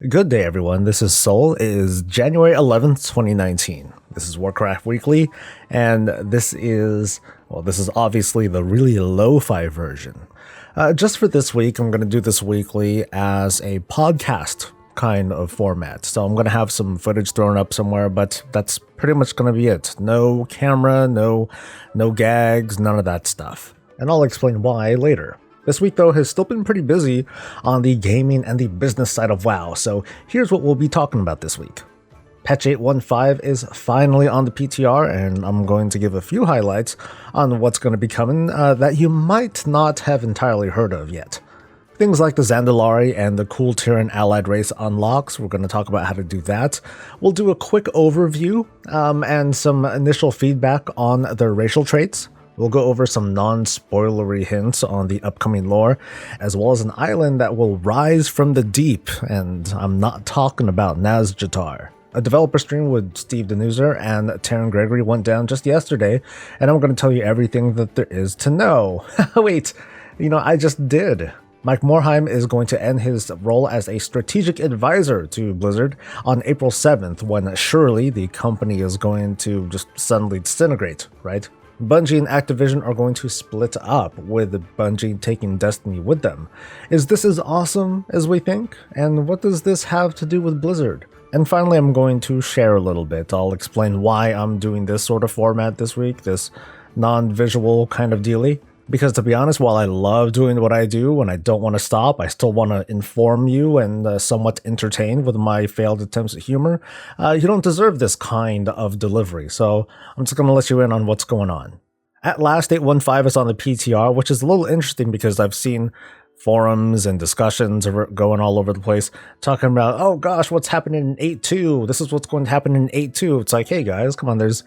Good day, everyone. This is Soul. It is January 11th, 2019. This is Warcraft Weekly, and this is obviously the really lo-fi version. Just for this week, I'm going to do this weekly as a podcast kind of format. So I'm going to have some footage thrown up somewhere, but that's pretty much going to be it. No camera, no gags, none of that stuff. And I'll explain why later. This week, though, has still been pretty busy on the gaming and the business side of WoW, so here's what we'll be talking about this week. Patch 8.15 is finally on the PTR, and I'm going to give a few highlights on what's going to be coming that you might not have entirely heard of yet. Things like the Zandalari and the cool Terran allied race unlocks, we're going to talk about how to do that. We'll do a quick overview and some initial feedback on their racial traits. We'll go over some non-spoilery hints on the upcoming lore, as well as an island that will rise from the deep, and I'm not talking about Nazjatar. A developer stream with Steve Denuser and Taryn Gregory went down just yesterday, and I'm going to tell you everything that there is to know. Wait, I just did. Mike Morheim is going to end his role as a strategic advisor to Blizzard on April 7th, when surely the company is going to just suddenly disintegrate, right? Bungie and Activision are going to split up, with Bungie taking Destiny with them. Is this as awesome as we think? And what does this have to do with Blizzard? And finally, I'm going to share a little bit. I'll explain why I'm doing this sort of format this week, this non-visual kind of dealie. Because to be honest, while I love doing what I do and I don't want to stop, I still want to inform you and somewhat entertain with my failed attempts at humor. You don't deserve this kind of delivery, so I'm just going to let you in on what's going on. At last, 8.15 is on the PTR, which is a little interesting because I've seen forums and discussions going all over the place talking about, oh gosh, what's happening in 8.2? This is what's going to happen in 8.2. It's like, hey guys, come on, there's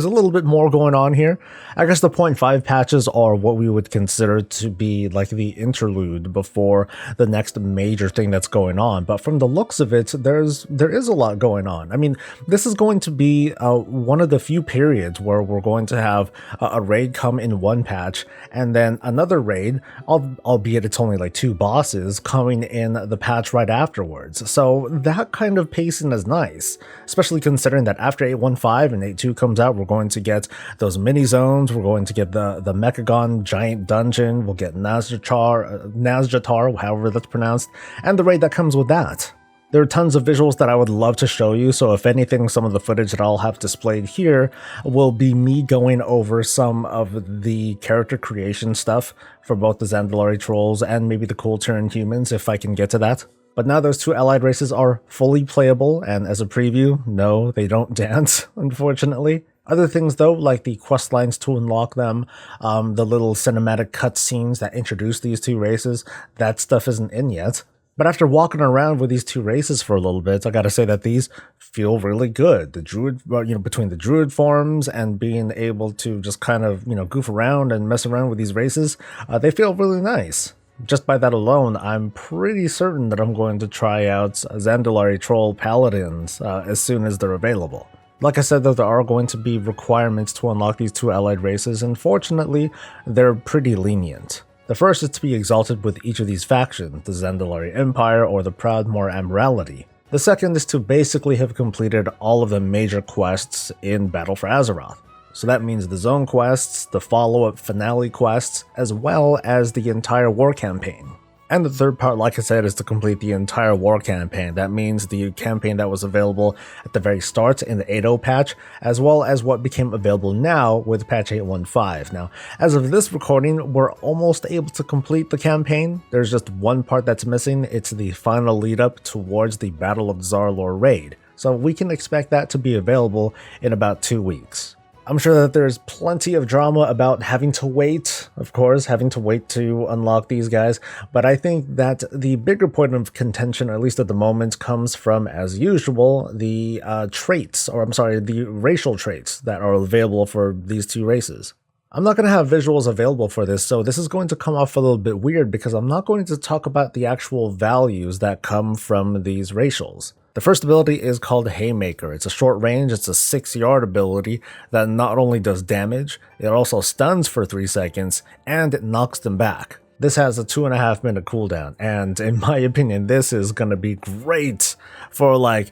a little bit more going on here. I guess the 0.5 patches are what we would consider to be like the interlude before the next major thing that's going on. But from the looks of it, there is a lot going on. I mean, this is going to be one of the few periods where we're going to have a raid come in one patch and then another raid, albeit it's only like 2 bosses, coming in the patch right afterwards. So that kind of pacing is nice, especially considering that after 8.15 and 8.2 comes out, we're going to get those mini zones, we're going to get the Mechagon giant dungeon, we'll get Nazjatar, however that's pronounced, and the raid that comes with that. There are tons of visuals that I would love to show you, so if anything, some of the footage that I'll have displayed here will be me going over some of the character creation stuff for both the Zandalari trolls and maybe the cool Terran humans, if I can get to that. But now those 2 allied races are fully playable, and as a preview, no, they don't dance, unfortunately. Other things though, like the quest lines to unlock them, the little cinematic cutscenes that introduce these 2 races, that stuff isn't in yet. But after walking around with these 2 races for a little bit, I gotta say that these feel really good. The druid, between the druid forms and being able to just kind of, goof around and mess around with these races, they feel really nice. Just by that alone, I'm pretty certain that I'm going to try out Zandalari Troll Paladins as soon as they're available. Like I said, though, there are going to be requirements to unlock these 2 allied races, and fortunately, they're pretty lenient. The first is to be exalted with each of these factions, the Zandalari Empire or the Proudmoore Amorality. The second is to basically have completed all of the major quests in Battle for Azeroth. So that means the zone quests, the follow-up finale quests, as well as the entire war campaign. And the third part, like I said, is to complete the entire war campaign. That means the campaign that was available at the very start in the 8.0 patch, as well as what became available now with patch 8.15. Now, as of this recording, we're almost able to complete the campaign. There's just one part that's missing. It's the final lead up towards the Battle of Dazar'alor raid. So we can expect that to be available in about 2 weeks. I'm sure that there's plenty of drama about having to wait, of course, having to wait to unlock these guys, but I think that the bigger point of contention, at least at the moment, comes from, as usual, the the racial traits that are available for these 2 races. I'm not going to have visuals available for this, so this is going to come off a little bit weird because I'm not going to talk about the actual values that come from these racials. The first ability is called Haymaker. It's a short range, it's a 6-yard ability that not only does damage, it also stuns for 3 seconds, and it knocks them back. This has a 2.5-minute cooldown, and in my opinion, this is going to be great for like,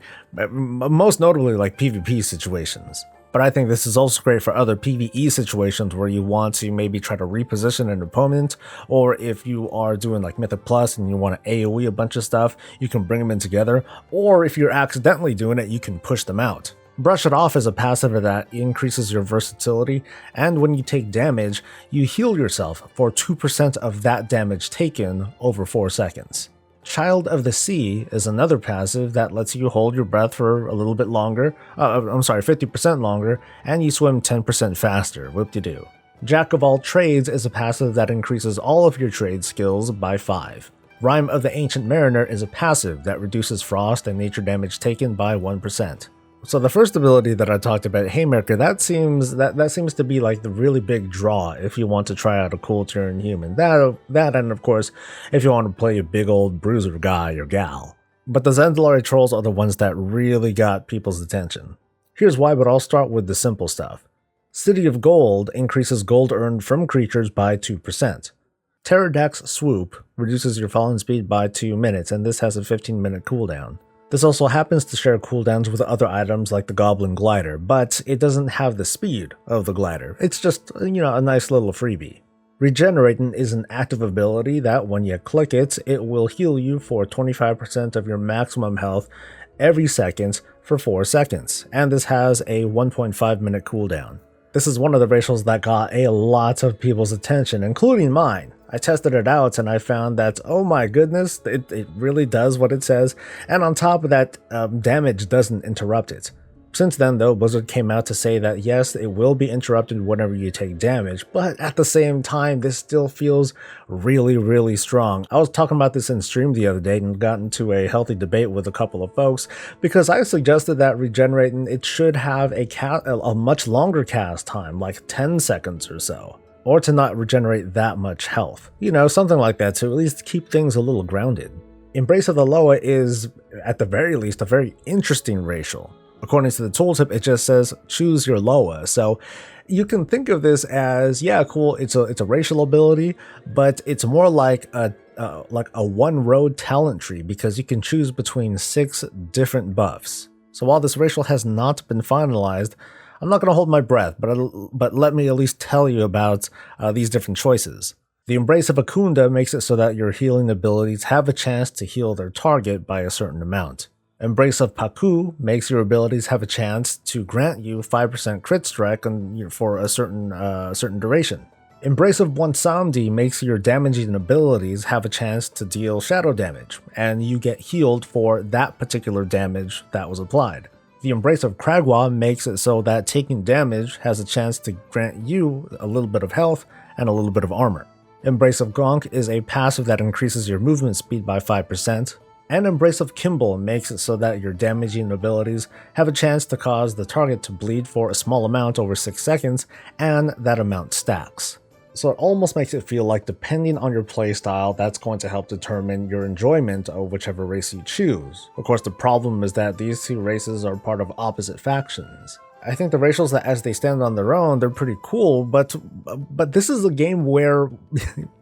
most notably like PvP situations. But I think this is also great for other PvE situations where you want to maybe try to reposition an opponent, or if you are doing like Mythic Plus and you want to AoE a bunch of stuff, you can bring them in together, or if you're accidentally doing it, you can push them out. Brush It Off is a passive that increases your versatility, and when you take damage, you heal yourself for 2% of that damage taken over 4 seconds. Child of the Sea is another passive that lets you hold your breath for a little bit longer, 50% longer, and you swim 10% faster, whoop-de-doo. Jack of All Trades is a passive that increases all of your trade skills by 5. Rime of the Ancient Mariner is a passive that reduces frost and nature damage taken by 1%. So the first ability that I talked about, Haymaker, that seems to be like the really big draw if you want to try out a cool turn human. That and of course, if you want to play a big old bruiser guy or gal. But the Zandalari trolls are the ones that really got people's attention. Here's why, but I'll start with the simple stuff. City of Gold increases gold earned from creatures by 2%. Pterodac's Swoop reduces your falling speed by 2 minutes, and this has a 15-minute cooldown. This also happens to share cooldowns with other items like the Goblin Glider, but it doesn't have the speed of the glider. It's just, a nice little freebie. Regenerating is an active ability that when you click it, it will heal you for 25% of your maximum health every second for 4 seconds, and this has a 1.5-minute cooldown. This is one of the racials that got a lot of people's attention, including mine. I tested it out and I found that, oh my goodness, it really does what it says, and on top of that, damage doesn't interrupt it. Since then though, Blizzard came out to say that yes, it will be interrupted whenever you take damage, but at the same time, this still feels really, really strong. I was talking about this in stream the other day and got into a healthy debate with a couple of folks, because I suggested that regenerating, it should have a much longer cast time, like 10 seconds or so. Or to not regenerate that much health. Something like that to at least keep things a little grounded. Embrace of the Loa is, at the very least, a very interesting racial. According to the tooltip, it just says, choose your Loa. So you can think of this as, yeah, cool, it's a racial ability, but it's more like a one-road talent tree, because you can choose between 6 different buffs. So while this racial has not been finalized, I'm not going to hold my breath, but let me at least tell you about these different choices. The Embrace of Akunda makes it so that your healing abilities have a chance to heal their target by a certain amount. Embrace of Paku makes your abilities have a chance to grant you 5% crit strike for a certain duration. Embrace of Bwansamdi makes your damaging abilities have a chance to deal shadow damage, and you get healed for that particular damage that was applied. The Embrace of Kragwa makes it so that taking damage has a chance to grant you a little bit of health and a little bit of armor. Embrace of Gonk is a passive that increases your movement speed by 5%, and Embrace of Kimball makes it so that your damaging abilities have a chance to cause the target to bleed for a small amount over 6 seconds, and that amount stacks. So it almost makes it feel like, depending on your playstyle, that's going to help determine your enjoyment of whichever race you choose. Of course, the problem is that these two races are part of opposite factions. I think the racials, that as they stand on their own, they're pretty cool, but this is a game where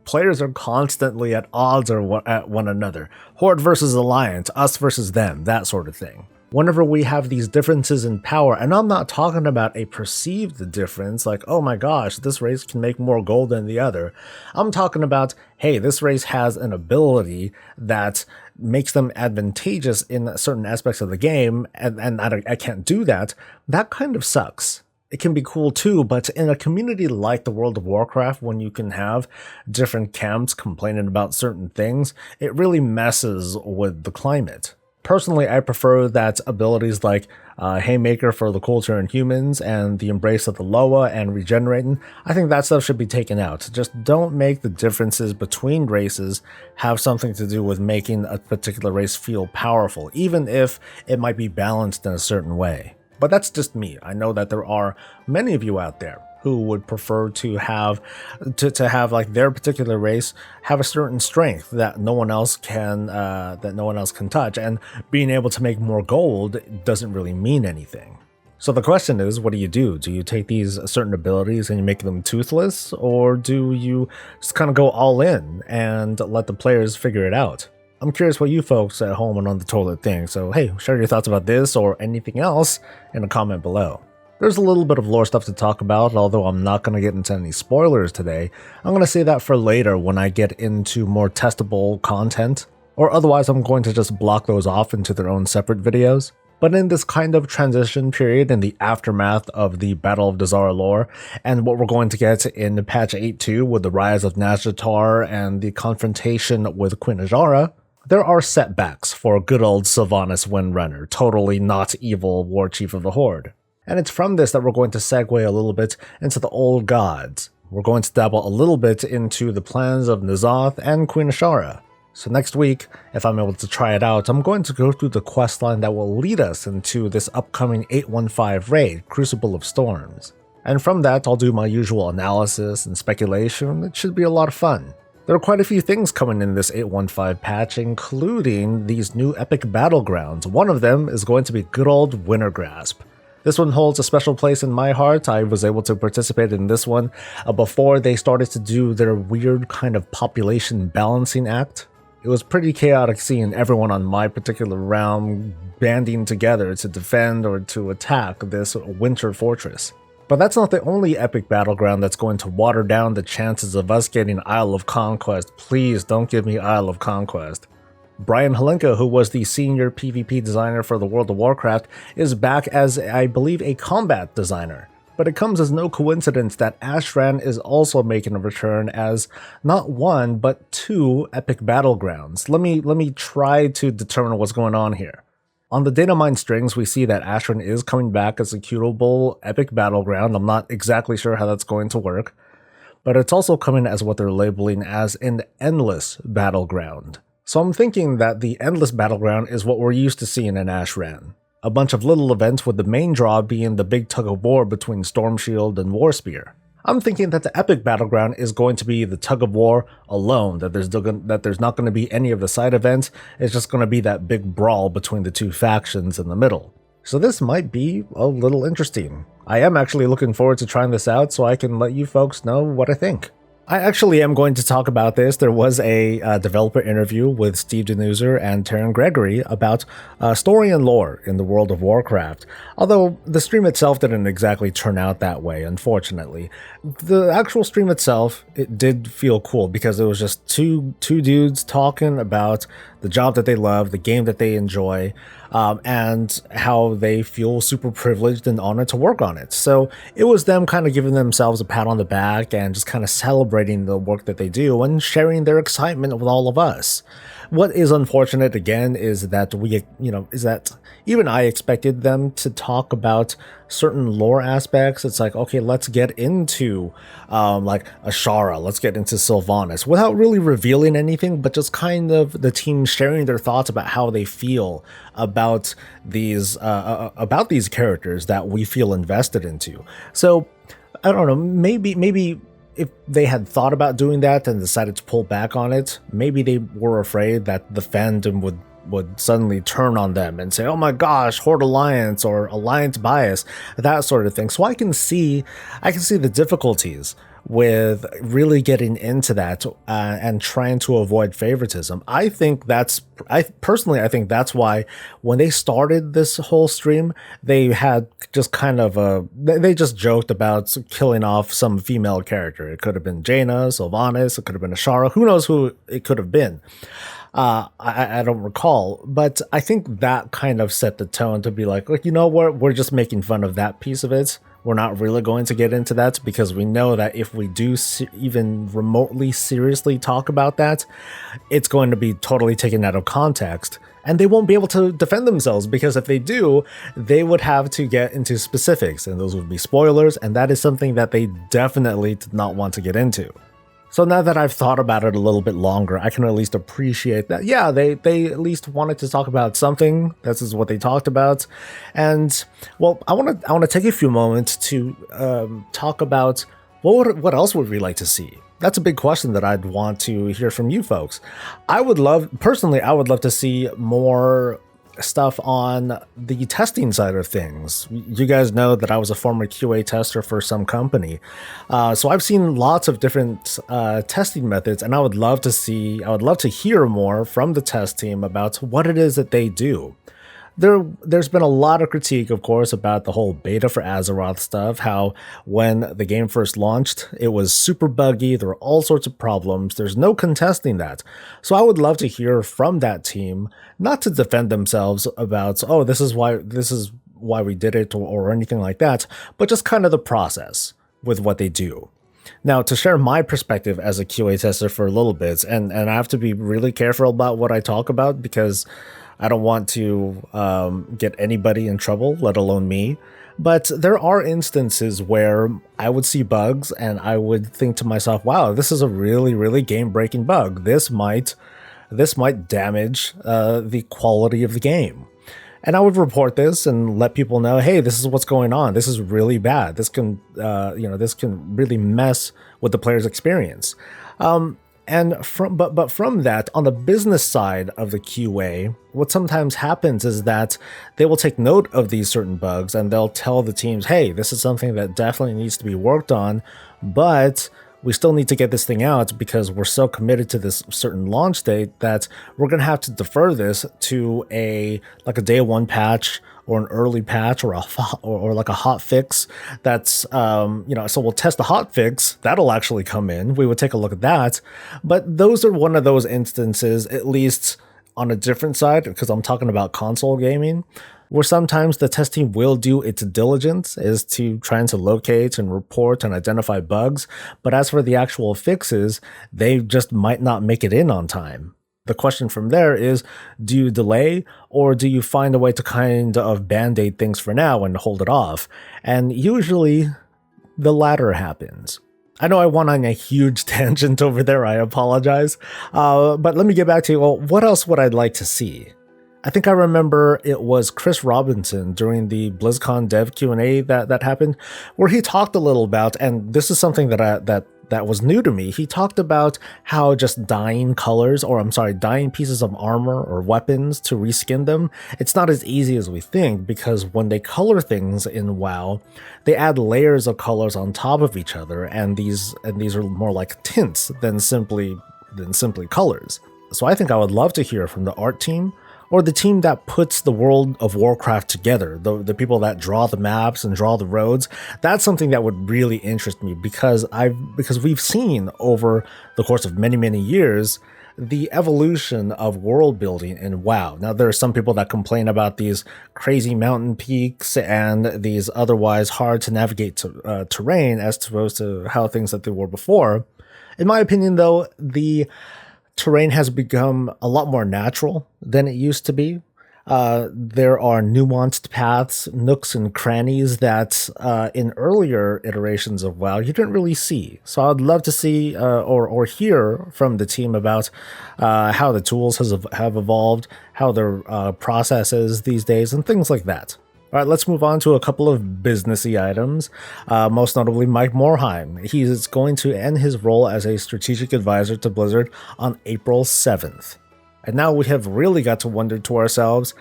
players are constantly at odds at one another. Horde versus Alliance, us versus them, that sort of thing. Whenever we have these differences in power, and I'm not talking about a perceived difference, like, oh my gosh, this race can make more gold than the other. I'm talking about, hey, this race has an ability that makes them advantageous in certain aspects of the game, and I can't do that. That kind of sucks. It can be cool too, but in a community like the World of Warcraft, when you can have different camps complaining about certain things, it really messes with the climate. Personally, I prefer that abilities like Haymaker for the culture and humans, and the Embrace of the Loa and Regenerating, I think that stuff should be taken out. Just don't make the differences between races have something to do with making a particular race feel powerful, even if it might be balanced in a certain way. But that's just me. I know that there are many of you out there who would prefer to have like their particular race have a certain strength that no one else can touch, and being able to make more gold doesn't really mean anything. So the question is, what do you do? Do you take these certain abilities and you make them toothless, or do you just kind of go all in and let the players figure it out? I'm curious what you folks at home and on the toilet think, so hey, share your thoughts about this or anything else in a comment below. There's a little bit of lore stuff to talk about, although I'm not going to get into any spoilers today. I'm going to save that for later when I get into more testable content, or otherwise I'm going to just block those off into their own separate videos. But in this kind of transition period, in the aftermath of the Battle of Dazar'alor, and what we're going to get in patch 8.2 with the Rise of Nazjatar and the confrontation with Queen Azshara, there are setbacks for good old Sylvanas Windrunner, totally not evil war chief of the Horde. And it's from this that we're going to segue a little bit into the old gods. We're going to dabble a little bit into the plans of N'Zoth and Queen Azshara. So next week, if I'm able to try it out, I'm going to go through the questline that will lead us into this upcoming 815 raid, Crucible of Storms. And from that, I'll do my usual analysis and speculation. It should be a lot of fun. There are quite a few things coming in this 815 patch, including these new epic battlegrounds. One of them is going to be good old Wintergrasp. This one holds a special place in my heart. I was able to participate in this one before they started to do their weird kind of population balancing act. It was pretty chaotic seeing everyone on my particular realm banding together to defend or to attack this winter fortress. But that's not the only epic battleground that's going to water down the chances of us getting Isle of Conquest. Please don't give me Isle of Conquest. Brian Halenka, who was the senior PvP designer for the World of Warcraft, is back as, I believe, a combat designer. But it comes as no coincidence that Ashran is also making a return as not one, but two epic battlegrounds. Let me try to determine what's going on here. On the data mine strings, we see that Ashran is coming back as a quotable epic battleground. I'm not exactly sure how that's going to work. But it's also coming as what they're labeling as an endless battleground. So I'm thinking that the endless battleground is what we're used to seeing in Ashran. A bunch of little events with the main draw being the big tug of war between Stormshield and Warspear. I'm thinking that the epic battleground is going to be the tug of war alone, that there's not going to be any of the side events. It's just going to be that big brawl between the two factions in the middle. So this might be a little interesting. I am actually looking forward to trying this out so I can let you folks know what I think. I actually am going to talk about this. There was a developer interview with Steve Denuser and Taryn Gregory about story and lore in the World of Warcraft. Although the stream itself didn't exactly turn out that way, unfortunately. The actual stream itself, it did feel cool because it was just two dudes talking about the job that they love, the game that they enjoy, and how they feel super privileged and honored to work on it. So it was them kind of giving themselves a pat on the back and just kind of celebrating the work that they do and sharing their excitement with all of us. What is unfortunate again is that even I expected them to talk about certain lore aspects. It's like, okay, let's get into like Azshara, let's get into Sylvanas, without really revealing anything, but just kind of the team sharing their thoughts about how they feel about these characters that we feel invested into. So I don't know, maybe if they had thought about doing that and decided to pull back on it, maybe they were afraid that the fandom would suddenly turn on them and say, oh my gosh, Horde Alliance or Alliance bias, that sort of thing. So I can see the difficulties with really getting into that and trying to avoid favoritism. I think that's why when they started this whole stream, they had just kind of they just joked about killing off some female character. It could have been Jaina, Sylvanas, it could have been Azshara, who knows who it could have been. I don't recall, but I think that kind of set the tone to be like, you know what, we're just making fun of that piece of it. We're not really going to get into that because we know that if we do even remotely seriously talk about that, it's going to be totally taken out of context and they won't be able to defend themselves, because if they do, they would have to get into specifics and those would be spoilers, and that is something that they definitely did not want to get into. So now that I've thought about it a little bit longer, I can at least appreciate that, yeah, they at least wanted to talk about something. This is what they talked about. And, well, I want to take a few moments to talk about what else would we like to see? That's a big question that I'd want to hear from you folks. Personally, I would love to see more stuff on the testing side of things. You guys know that I was a former QA tester for some company, so I've seen lots of different testing methods, and I would love to hear more from the test team about what it is that they do. There's been a lot of critique, of course, about the whole beta for Azeroth stuff, how when the game first launched, it was super buggy, there were all sorts of problems, there's no contesting that. So I would love to hear from that team, not to defend themselves about, oh, this is why we did it, or anything like that, but just kind of the process with what they do. Now, to share my perspective as a QA tester for a little bit, and I have to be really careful about what I talk about, because I don't want to get anybody in trouble, let alone me. But there are instances where I would see bugs and I would think to myself, wow, this is a really, really game-breaking bug. This might damage the quality of the game. And I would report this and let people know, hey, this is what's going on. This is really bad. This can, this can really mess with the player's experience. And from that, on the business side of the QA, what sometimes happens is that they will take note of these certain bugs and they'll tell the teams, hey, this is something that definitely needs to be worked on, but we still need to get this thing out because we're so committed to this certain launch date that we're going to have to defer this to a day one patch or an early patch or like a hot fix. That's so we'll test the hot fix, that'll actually come in, we would take a look at that. But those are one of those instances, at least on a different side, because I'm talking about console gaming, where sometimes the test team will do its diligence is to trying to locate and report and identify bugs, but as for the actual fixes, they just might not make it in on time. The question from there is, do you delay, or do you find a way to kind of band-aid things for now and hold it off? And usually the latter happens. I know I went on a huge tangent over there, I apologize, but let me get back to, well, what else would I like to see? I think I remember it was Chris Robinson during the BlizzCon Dev Q&A that happened, where he talked a little about, and this is something that was new to me. He talked about how just dyeing pieces of armor or weapons to reskin them, it's not as easy as we think, because when they color things in WoW, they add layers of colors on top of each other, and these are more like tints than simply colors. So I think I would love to hear from the art team, or the team that puts the world of Warcraft together, the people that draw the maps and draw the roads. That's something that would really interest me, because we've seen over the course of many, many years the evolution of world building in WoW. Now, there are some people that complain about these crazy mountain peaks and these otherwise hard to navigate terrain as opposed to how things that they were before. In my opinion, though, the terrain has become a lot more natural than it used to be. There are nuanced paths, nooks and crannies that in earlier iterations of WoW you didn't really see. So I'd love to see or hear from the team about how the tools have evolved, how their processes these days, and things like that. All right, let's move on to a couple of businessy items, most notably Mike Morhaime. He is going to end his role as a strategic advisor to Blizzard on April 7th. And now we have really got to wonder to ourselves,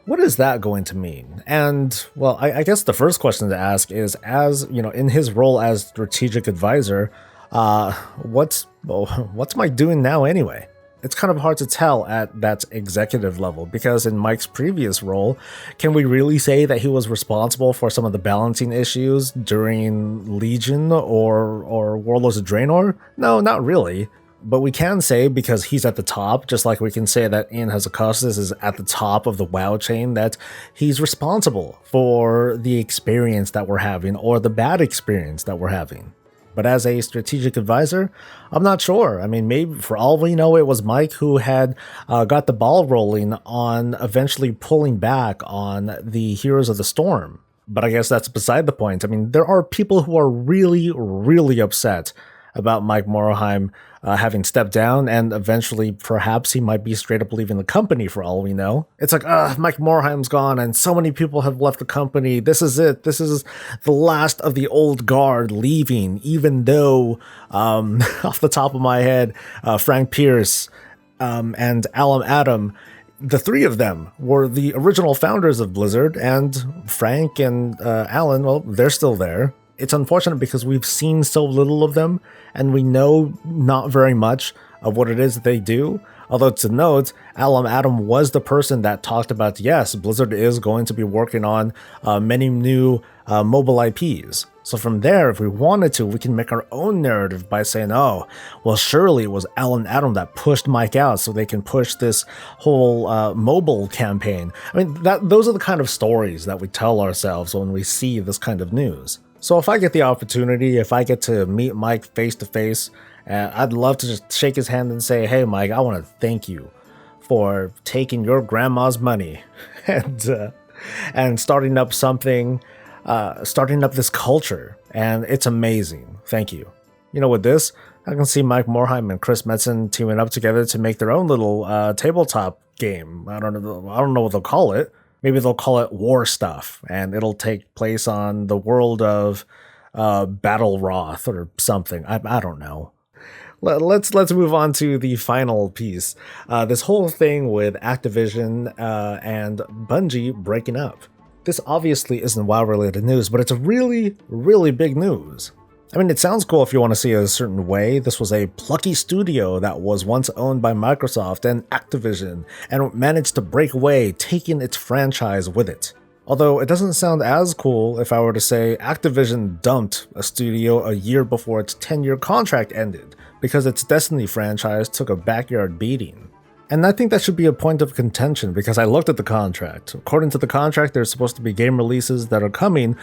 what is that going to mean? And, well, I guess the first question to ask is, as, in his role as strategic advisor, what's Mike doing now anyway? It's kind of hard to tell at that executive level, because in Mike's previous role, can we really say that he was responsible for some of the balancing issues during Legion or Warlords of Draenor? No, not really. But we can say, because he's at the top, just like we can say that Ian Hazzikostas is at the top of the WoW chain, that he's responsible for the experience that we're having, or the bad experience that we're having. But as a strategic advisor, I'm not sure. I mean, maybe for all we know, it was Mike who had got the ball rolling on eventually pulling back on the Heroes of the Storm. But I guess that's beside the point. I mean, there are people who are really, really upset about Mike Morhaime having stepped down, and eventually perhaps he might be straight up leaving the company for all we know. It's like, Mike Morhaime's gone and so many people have left the company. This is it. This is the last of the old guard leaving, even though, off the top of my head, Frank Pierce and Alan Adam, the three of them were the original founders of Blizzard, and Frank and Alan, well, they're still there. It's unfortunate because we've seen so little of them, and we know not very much of what it is that they do. Although to note, Adam was the person that talked about, yes, Blizzard is going to be working on many new mobile IPs. So from there, if we wanted to, we can make our own narrative by saying, oh, well, surely it was Adam that pushed Mike out so they can push this whole mobile campaign. I mean, those are the kind of stories that we tell ourselves when we see this kind of news. So if I get the opportunity, if I get to meet Mike face to face, I'd love to just shake his hand and say, hey, Mike, I want to thank you for taking your grandma's money and starting up something, starting up this culture. And it's amazing. Thank you. You know, with this, I can see Mike Morheim and Chris Metzen teaming up together to make their own little tabletop game. I don't know what they'll call it. Maybe they'll call it War Stuff, and it'll take place on the world of Battle Roth or something. I don't know. Let's move on to the final piece. This whole thing with Activision and Bungie breaking up. This obviously isn't WoW-related news, but it's a really, really big news. I mean, it sounds cool if you want to see it a certain way. This was a plucky studio that was once owned by Microsoft and Activision, and managed to break away, taking its franchise with it. Although it doesn't sound as cool if I were to say Activision dumped a studio a year before its 10-year contract ended, because its Destiny franchise took a backyard beating. And I think that should be a point of contention, because I looked at the contract. According to the contract, there's supposed to be game releases that are coming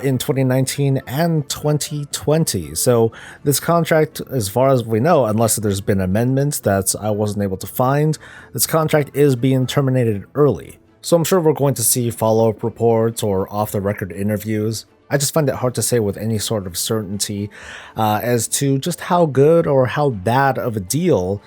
in 2019 and 2020. So this contract, as far as we know, unless there's been amendments that I wasn't able to find, this contract is being terminated early. So I'm sure we're going to see follow-up reports or off-the-record interviews. I just find it hard to say with any sort of certainty as to just how good or how bad of a deal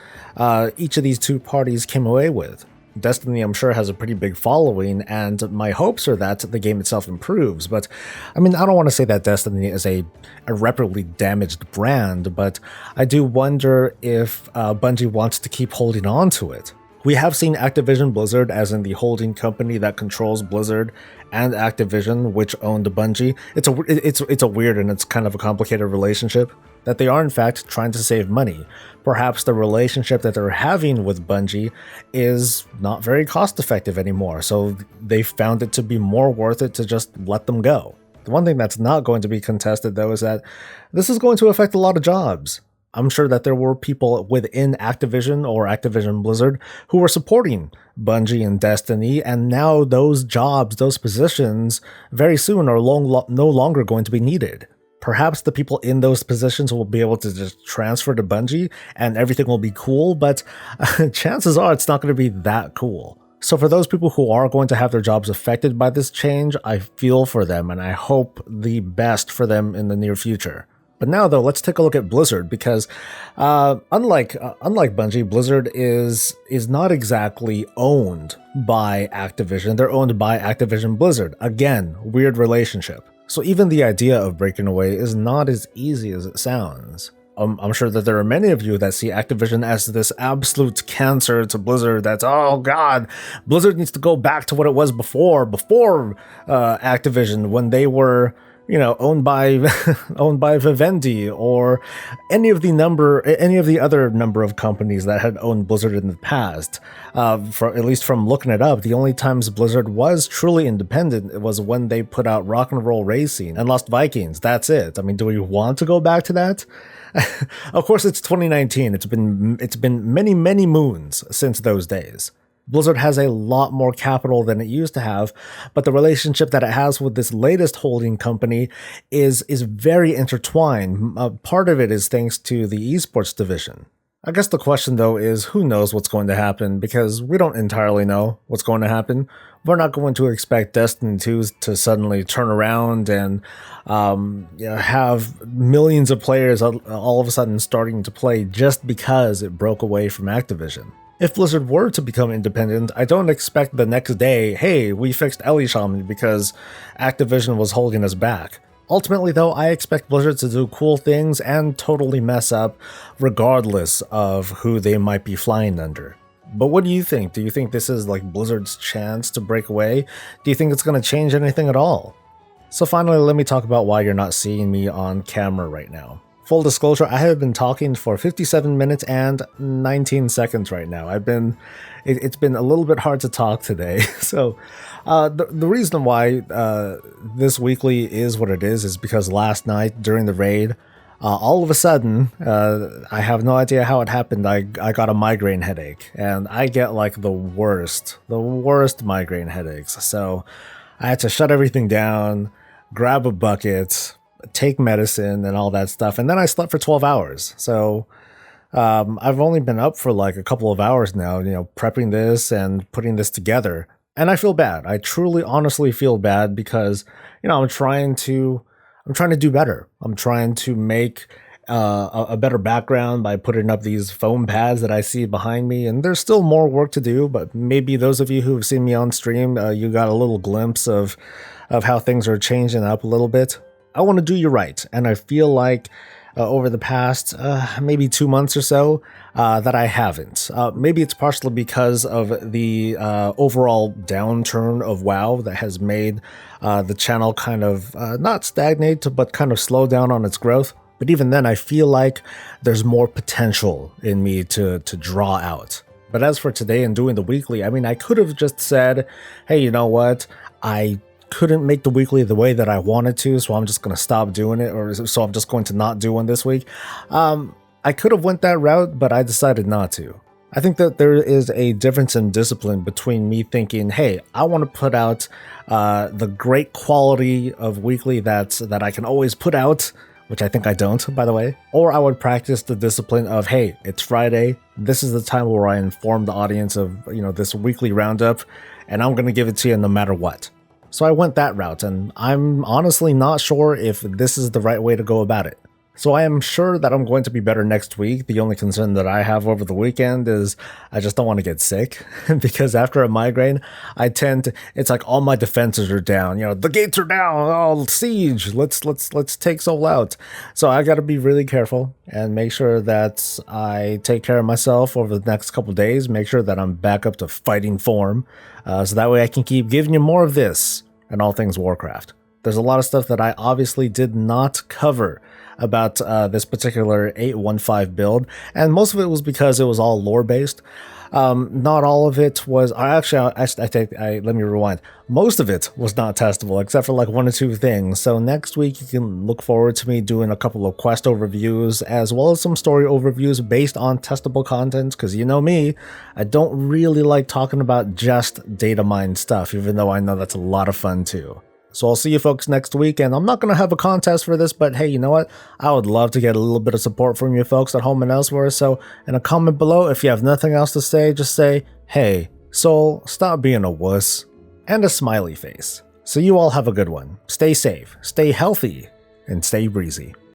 each of these two parties came away with. Destiny, I'm sure, has a pretty big following, and my hopes are that the game itself improves. But, I mean, I don't want to say that Destiny is a irreparably damaged brand, but I do wonder if Bungie wants to keep holding on to it. We have seen Activision Blizzard, as in the holding company that controls Blizzard, and Activision, which owned Bungie. It's a weird and it's kind of a complicated relationship, that they are in fact trying to save money. Perhaps the relationship that they're having with Bungie is not very cost effective anymore, so they found it to be more worth it to just let them go. The one thing that's not going to be contested, though, is that this is going to affect a lot of jobs. I'm sure that there were people within Activision or Activision Blizzard who were supporting Bungie and Destiny, and now those jobs, those positions, very soon are no longer going to be needed. Perhaps the people in those positions will be able to just transfer to Bungie and everything will be cool, but chances are it's not going to be that cool. So for those people who are going to have their jobs affected by this change, I feel for them and I hope the best for them in the near future. But now, though, let's take a look at Blizzard, because unlike Bungie, Blizzard is not exactly owned by Activision. They're owned by Activision Blizzard. Again, weird relationship. So even the idea of breaking away is not as easy as it sounds. I'm sure that there are many of you that see Activision as this absolute cancer to Blizzard. That's, oh god, Blizzard needs to go back to what it was before Activision, when they were, you know, owned by Vivendi or any of the other number of companies that had owned Blizzard in the past. At least from looking it up, the only times Blizzard was truly independent was when they put out Rock and Roll Racing and Lost Vikings. That's it. I mean, do we want to go back to that? Of course, it's 2019. It's been many, many moons since those days. Blizzard has a lot more capital than it used to have, but the relationship that it has with this latest holding company is very intertwined. Part of it is thanks to the esports division. I guess the question, though, is who knows what's going to happen, because we don't entirely know what's going to happen. We're not going to expect Destiny 2 to suddenly turn around and have millions of players all of a sudden starting to play just because it broke away from Activision. If Blizzard were to become independent, I don't expect the next day, hey, we fixed Elisham because Activision was holding us back. Ultimately, though, I expect Blizzard to do cool things and totally mess up regardless of who they might be flying under. But what do you think? Do you think this is like Blizzard's chance to break away? Do you think it's going to change anything at all? So finally, let me talk about why you're not seeing me on camera right now. Full disclosure, I have been talking for 57 minutes and 19 seconds right now. It's been a little bit hard to talk today. So the reason why this weekly is what it is because last night during the raid, all of a sudden, I have no idea how it happened, I got a migraine headache. And I get like the worst migraine headaches. So I had to shut everything down, grab a bucket, take medicine and all that stuff, and then I slept for 12 hours. So I've only been up for like a couple of hours now, prepping this and putting this together, and I feel bad. I truly, honestly feel bad because I'm trying to do better. I'm trying to make a better background by putting up these foam pads that I see behind me, and there's still more work to do. But maybe those of you who have seen me on stream, you got a little glimpse of how things are changing up a little bit. I want to do you right, and I feel like over the past maybe 2 months or so that I haven't. Maybe it's partially because of the overall downturn of WoW that has made the channel kind of not stagnate, but kind of slow down on its growth. But even then, I feel like there's more potential in me to draw out. But as for today and doing the weekly, I mean, I could have just said, hey, you know what? I couldn't make the weekly the way that I wanted to, so I'm just going to stop doing it, or so I'm just going to not do one this week. I could have went that route, but I decided not to. I think that there is a difference in discipline between me thinking, hey, I want to put out the great quality of weekly that I can always put out, which I think I don't, by the way, or I would practice the discipline of, hey, it's Friday, this is the time where I inform the audience of this weekly roundup, and I'm going to give it to you no matter what. So I went that route, and I'm honestly not sure if this is the right way to go about it. So I am sure that I'm going to be better next week. The only concern that I have over the weekend is I just don't want to get sick, because after a migraine, it's like all my defenses are down. The gates are down. Oh, siege. Let's take Soul out. So I got to be really careful and make sure that I take care of myself over the next couple days. Make sure that I'm back up to fighting form, so that way I can keep giving you more of this and all things Warcraft. There's a lot of stuff that I obviously did not cover about this particular 815 build, and most of it was because it was all lore based. Not all of it was. Let me rewind. Most of it was not testable, except for like 1 or 2 things. So next week you can look forward to me doing a couple of quest overviews, as well as some story overviews based on testable content. Because you know me, I don't really like talking about just data mine stuff, even though I know that's a lot of fun too. So I'll see you folks next week, and I'm not going to have a contest for this, but hey, you know what? I would love to get a little bit of support from you folks at home and elsewhere, so in a comment below, if you have nothing else to say, just say, hey, Soul, stop being a wuss, and a smiley face. So you all have a good one. Stay safe, stay healthy, and stay breezy.